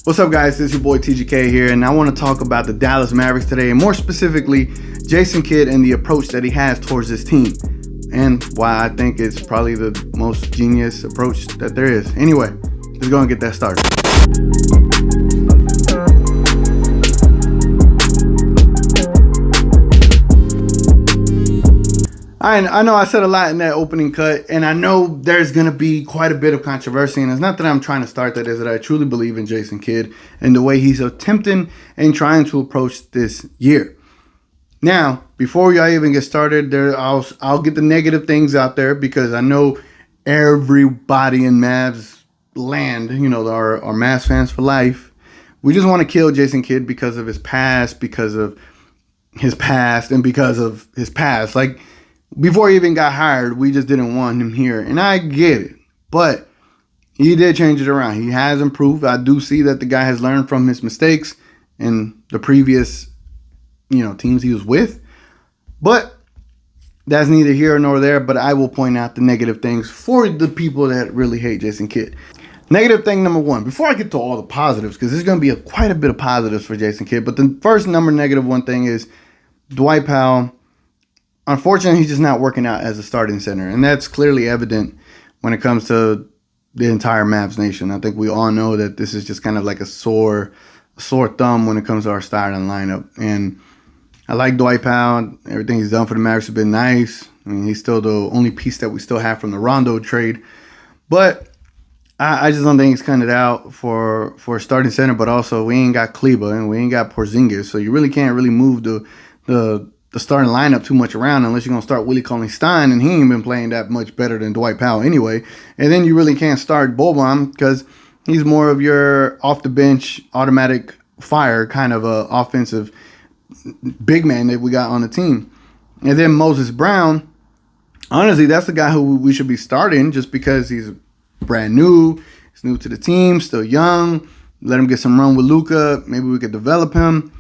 What's up, guys? This is your boy TGK here, and I want to talk about the Dallas Mavericks today, and more specifically, Jason Kidd and the approach that he has towards this team, and why I think it's probably the most genius approach that there is. Anyway, let's go and get that started. I know I said a lot in that opening cut, and I know there's going to be quite a bit of controversy, and it's not that I'm trying to start that, is that I truly believe in Jason Kidd and the way he's attempting and trying to approach this year. Now, before I even get started, I'll get the negative things out there, because I know everybody in Mavs land, our Mavs fans for life, we just want to kill Jason Kidd because of his past, and because of his past. Like, before he even got hired, we just didn't want him here. And I get it. But he did change it around. He has improved. I do see that the guy has learned from his mistakes in the previous, teams he was with. But that's neither here nor there. But I will point out the negative things for the people that really hate Jason Kidd. Negative thing number one, before I get to all the positives, because there's going to be quite a bit of positives for Jason Kidd. But the first negative one thing is Dwight Powell. Unfortunately, he's just not working out as a starting center, and that's clearly evident when it comes to the entire Mavs nation. I think we all know that this is just kind of like a sore thumb when it comes to our starting lineup. And I like Dwight Powell. Everything he's done for the Mavericks has been nice. I mean, he's still the only piece that we still have from the Rondo trade. But I just don't think he's cutting it out for a starting center. But also, we ain't got Kleba and we ain't got Porzingis, so you really can't move the starting lineup too much around unless you're going to start Willie Cauley-Stein, and he ain't been playing that much better than Dwight Powell anyway. And then you really can't start Boban because he's more of your off-the-bench, automatic fire kind of a offensive big man that we got on the team. And then Moses Brown, honestly, that's the guy who we should be starting just because he's brand new. He's new to the team, still young. Let him get some run with Luka. Maybe we could develop him.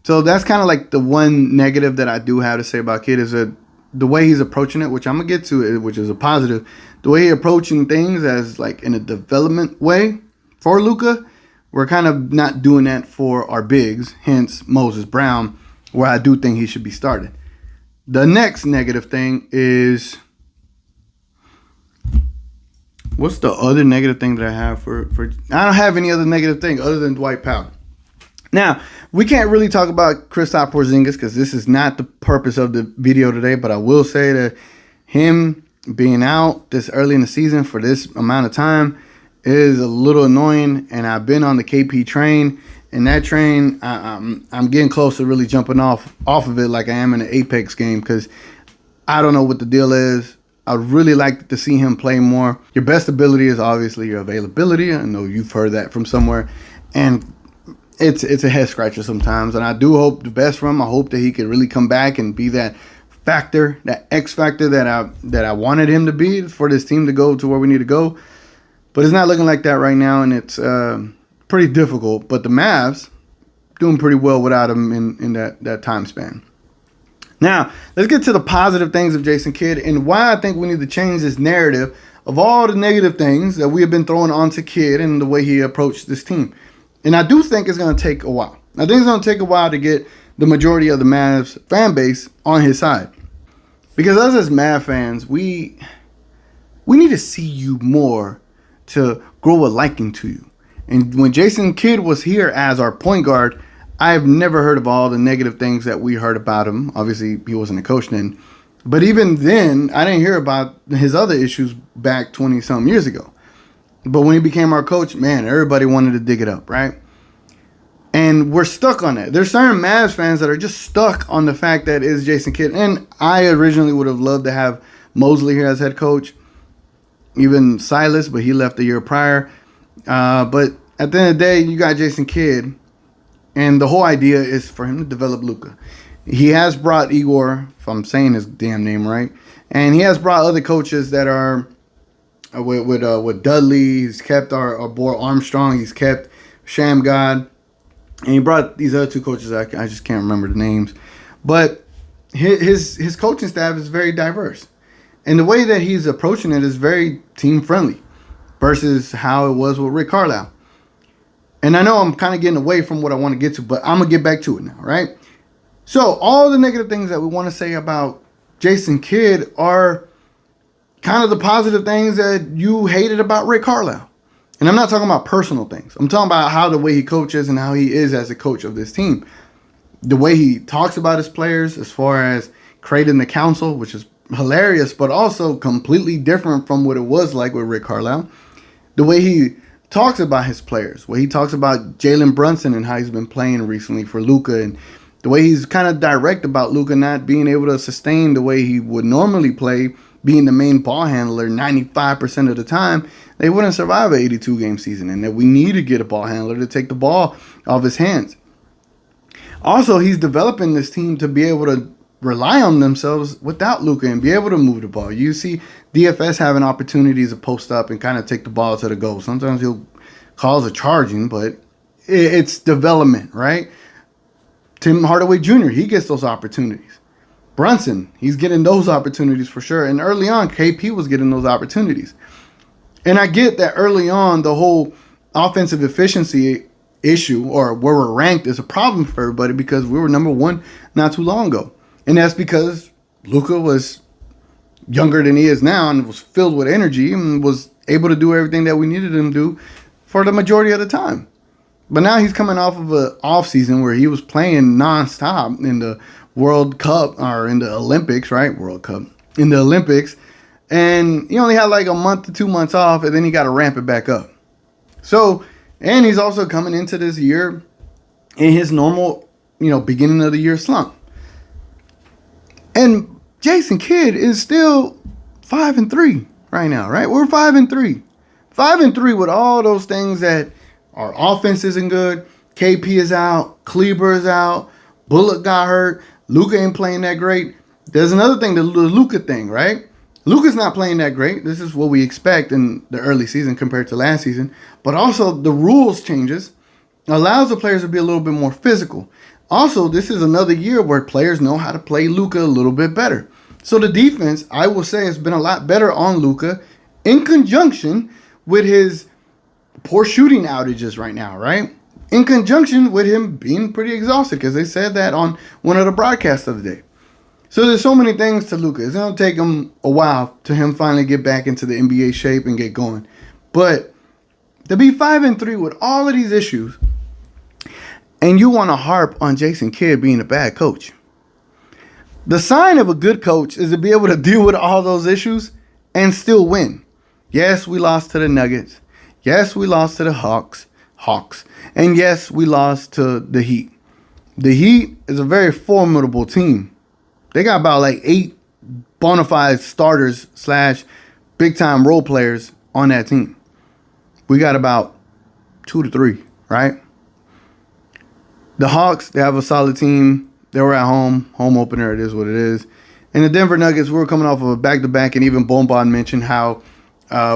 So that's kind of like the one negative that I do have to say about Kidd is that the way he's approaching it, which I'm going to get to, which is a positive, the way he's approaching things as like in a development way for Luka, we're kind of not doing that for our bigs, hence Moses Brown, where I do think he should be started. The next negative thing is, what's the other negative thing that I have for I don't have any other negative thing other than Dwight Powell. Now, we can't really talk about Kristaps Porzingis because this is not the purpose of the video today, but I will say that him being out this early in the season for this amount of time is a little annoying, and I've been on the KP train, and that train, I'm getting close to really jumping off of it like I am in an Apex game because I don't know what the deal is. I'd really like to see him play more. Your best ability is obviously your availability. I know you've heard that from somewhere, and it's a head scratcher sometimes, and I do hope the best for him. I hope that he could really come back and be that factor, that X factor that I wanted him to be for this team to go to where we need to go. But it's not looking like that right now, and it's pretty difficult. But the Mavs doing pretty well without him in that time span. Now, let's get to the positive things of Jason Kidd and why I think we need to change this narrative of all the negative things that we have been throwing onto Kidd and the way he approached this team. And I do think it's going to take a while. I think it's going to take a while to get the majority of the Mavs fan base on his side. Because us as Mavs fans, we need to see you more to grow a liking to you. And when Jason Kidd was here as our point guard, I've never heard of all the negative things that we heard about him. Obviously, he wasn't a coach then. But even then, I didn't hear about his other issues back 20-something years ago. But when he became our coach, man, everybody wanted to dig it up, right? And we're stuck on that. There's certain Mavs fans that are just stuck on the fact that it's Jason Kidd. And I originally would have loved to have Mosley here as head coach, even Silas, but he left the year prior. But at the end of the day, you got Jason Kidd, and the whole idea is for him to develop Luka. He has brought Igor, if I'm saying his damn name right, and he has brought other coaches that are with Dudley. He's kept our boy Armstrong. He's kept Sham God. And he brought these other two coaches. I just can't remember the names. But his coaching staff is very diverse. And the way that he's approaching it is very team-friendly versus how it was with Rick Carlisle. And I know I'm kind of getting away from what I want to get to, but I'm going to get back to it now, right? So all the negative things that we want to say about Jason Kidd are kind of the positive things that you hated about Rick Carlisle. And I'm not talking about personal things. I'm talking about how the way he coaches and how he is as a coach of this team. The way he talks about his players as far as creating the council, which is hilarious, but also completely different from what it was like with Rick Carlisle. The way he talks about his players, where he talks about Jalen Brunson and how he's been playing recently for Luka, and the way he's kind of direct about Luka not being able to sustain the way he would normally play, being the main ball handler 95% of the time. They wouldn't survive an 82-game season, and that we need to get a ball handler to take the ball off his hands. Also, he's developing this team to be able to rely on themselves without Luka and be able to move the ball. You see DFS having opportunities to post up and kind of take the ball to the goal. Sometimes he'll cause a charging, but it's development, right? Tim Hardaway Jr., he gets those opportunities. Brunson, he's getting those opportunities for sure. And early on, KP was getting those opportunities. And I get that early on, the whole offensive efficiency issue, or where we're ranked, is a problem for everybody because we were number one not too long ago. And that's because Luka was younger than he is now and was filled with energy and was able to do everything that we needed him to do for the majority of the time. But now he's coming off of an offseason where he was playing nonstop in the World Cup, or in the Olympics, right? World Cup. In the Olympics. And he only had like a month to 2 months off, and then he got to ramp it back up. So, and he's also coming into this year in his normal, beginning of the year slump. And Jason Kidd is still 5-3 right now, right? We're 5-3. 5-3 with all those things that our offense isn't good. KP is out. Kleber is out. Bullock got hurt. Luka ain't playing that great. There's another thing, the Luka thing, right? Luka's not playing that great. This is what we expect in the early season compared to last season. But also the rules changes allows the players to be a little bit more physical. Also, this is another year where players know how to play Luka a little bit better. So the defense, I will say, has been a lot better on Luka in conjunction with his poor shooting outages right now, right? In conjunction with him being pretty exhausted, because they said that on one of the broadcasts of the day. So there's so many things to Luka. It's going to take him a while to him finally get back into the NBA shape and get going. But to be 5-3 with all of these issues, and you want to harp on Jason Kidd being a bad coach. The sign of a good coach is to be able to deal with all those issues and still win. Yes, we lost to the Nuggets. Yes, we lost to the Hawks. And yes, we lost to the Heat. The Heat is a very formidable team. They got about like 8 bona fide starters / big time role players on that team. We got about 2 to 3, right? The Hawks, they have a solid team. They were at home opener. It is what it is. And the Denver Nuggets, we were coming off of a back-to-back, and even Bombon mentioned how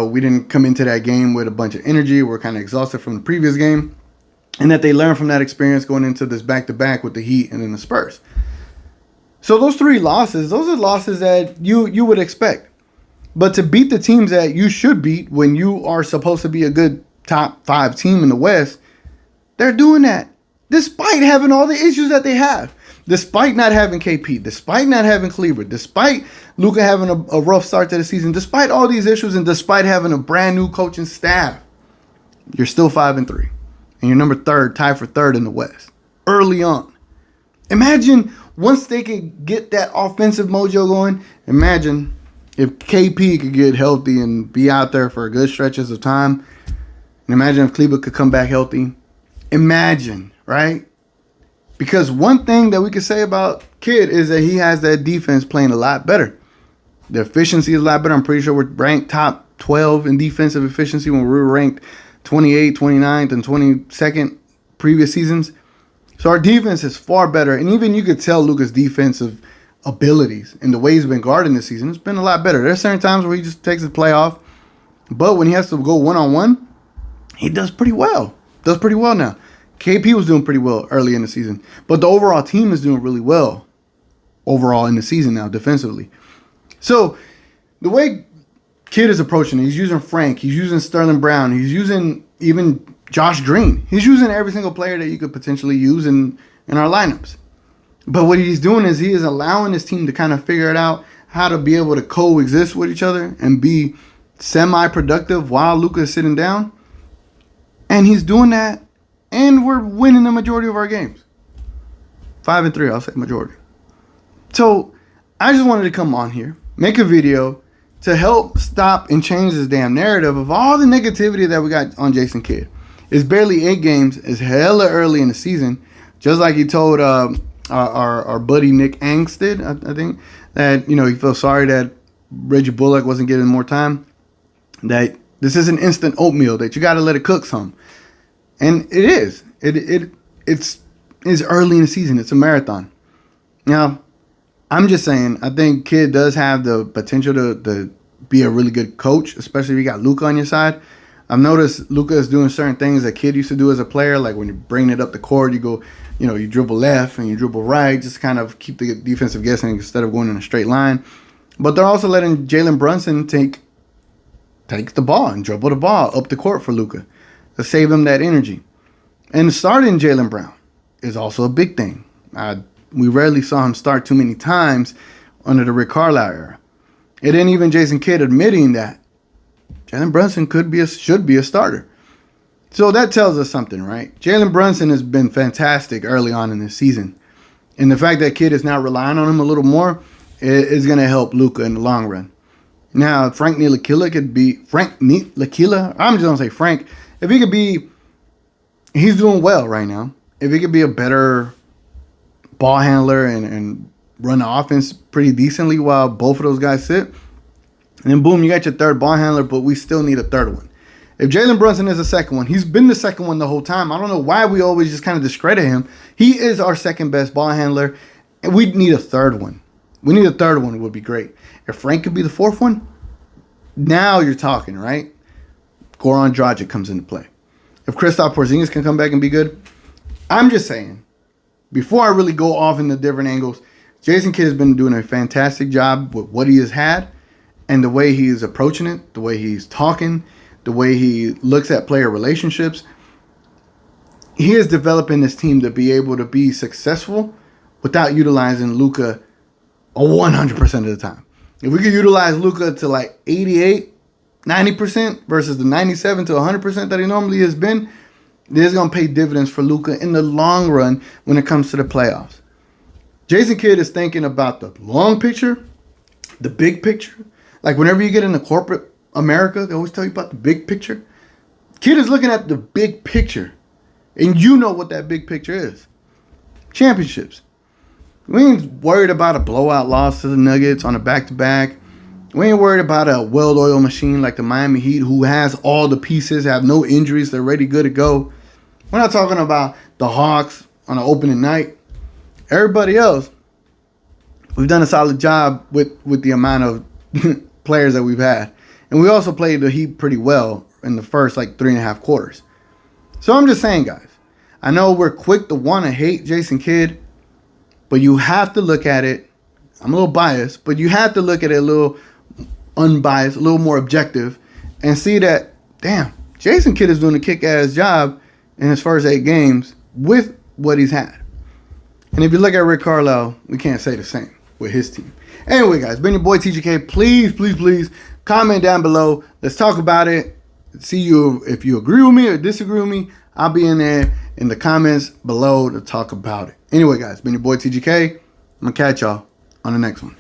we didn't come into that game with a bunch of energy. We're kind of exhausted from the previous game, and that they learned from that experience going into this back-to-back with the Heat and then the Spurs. So those 3 losses, those are losses that you would expect. But to beat the teams that you should beat when you are supposed to be a good top 5 team in the West, they're doing that despite having all the issues that they have. Despite not having KP, despite not having Kleber, despite Luka having a rough start to the season, despite all these issues, and despite having a brand new coaching staff, you're still 5-3. And you're number 3rd, tied for 3rd in the West. Early on. Imagine once they could get that offensive mojo going, imagine if KP could get healthy and be out there for good stretches of time. And imagine if Kleber could come back healthy. Imagine, right? Because one thing that we could say about Kidd is that he has that defense playing a lot better. The efficiency is a lot better. I'm pretty sure we're ranked top 12 in defensive efficiency when we were ranked 28th, 29th, and 22nd previous seasons. So our defense is far better. And even you could tell Luka's defensive abilities and the way he's been guarding this season, it's been a lot better. There's certain times where he just takes his play off. But when he has to go one-on-one, he does pretty well. Does pretty well now. KP was doing pretty well early in the season. But the overall team is doing really well overall in the season now defensively. So the way Kidd is approaching it, he's using Frank. He's using Sterling Brown. He's using even Josh Green. He's using every single player that you could potentially use in our lineups. But what he's doing is he is allowing his team to kind of figure it out how to be able to coexist with each other and be semi-productive while Luka is sitting down. And he's doing that, and we're winning the majority of our games. 5-3, I'll say majority. So I just wanted to come on here, make a video to help stop and change this damn narrative of all the negativity that we got on Jason Kidd. It's barely 8 games. It's hella early in the season. Just like he told our buddy Nick Angst did, I think, that, you know, he feels sorry that Reggie Bullock wasn't given more time, that this isn't instant oatmeal, that you got to let it cook some. And it is. It's early in the season. It's a marathon. Now, I'm just saying, I think Kidd does have the potential to be a really good coach, especially if you got Luka on your side. I've noticed Luka is doing certain things that Kidd used to do as a player, like when you're bringing it up the court, you go, you know, you dribble left and you dribble right, just kind of keep the defensive guessing instead of going in a straight line. But they're also letting Jalen Brunson take the ball and dribble the ball up the court for Luka to save him that energy. And starting Jaylen Brown is also a big thing. We rarely saw him start too many times under the Rick Carlisle era. And then even Jason Kidd admitting that Jalen Brunson should be a starter. So that tells us something, right? Jalen Brunson has been fantastic early on in this season. And the fact that Kidd is now relying on him a little more is going to help Luka in the long run. Now, Frank Ntilikina could be Frank Ntilikina. I'm just going to say Frank. If he could be, he's doing well right now. If he could be a better ball handler and run the offense pretty decently while both of those guys sit, and then boom, you got your third ball handler, but we still need a third one. If Jalen Brunson is the second one, he's been the second one the whole time. I don't know why we always just kind of discredit him. He is our second best ball handler, and we need a third one. We need a third one. It would be great. If Frank could be the fourth one, now you're talking, right? Goran Dragic comes into play. If Kristaps Porzingis can come back and be good, I'm just saying, before I really go off into different angles, Jason Kidd has been doing a fantastic job with what he has had and the way he is approaching it, the way he's talking, the way he looks at player relationships. He is developing this team to be able to be successful without utilizing Luka 100% of the time. If we could utilize Luka to like 88, 90% versus the 97 to 100% that he normally has been, this is going to pay dividends for Luka in the long run when it comes to the playoffs. Jason Kidd is thinking about the long picture, the big picture. Like whenever you get into corporate America, they always tell you about the big picture. Kidd is looking at the big picture. And you know what that big picture is. Championships. We ain't worried about a blowout loss to the Nuggets on a back-to-back. We ain't worried about a well-oiled machine like the Miami Heat who has all the pieces, have no injuries, they're ready, good to go. We're not talking about the Hawks on an opening night. Everybody else, we've done a solid job with the amount of players that we've had. And we also played the Heat pretty well in the first like 3.5 quarters. So I'm just saying, guys, I know we're quick to want to hate Jason Kidd, but you have to look at it. I'm a little biased, but you have to look at it a little unbiased, a little more objective, and see that, damn, Jason Kidd is doing a kick-ass job in his first 8 games with what he's had. And if you look at Rick Carlisle, we can't say the same with his team. Anyway, guys, been your boy TGK. Please comment down below. Let's talk about it. See you if you agree with me or disagree with me. I'll be in there in the comments below to talk about it. Anyway, guys, been your boy TGK. I'm going to catch y'all on the next one.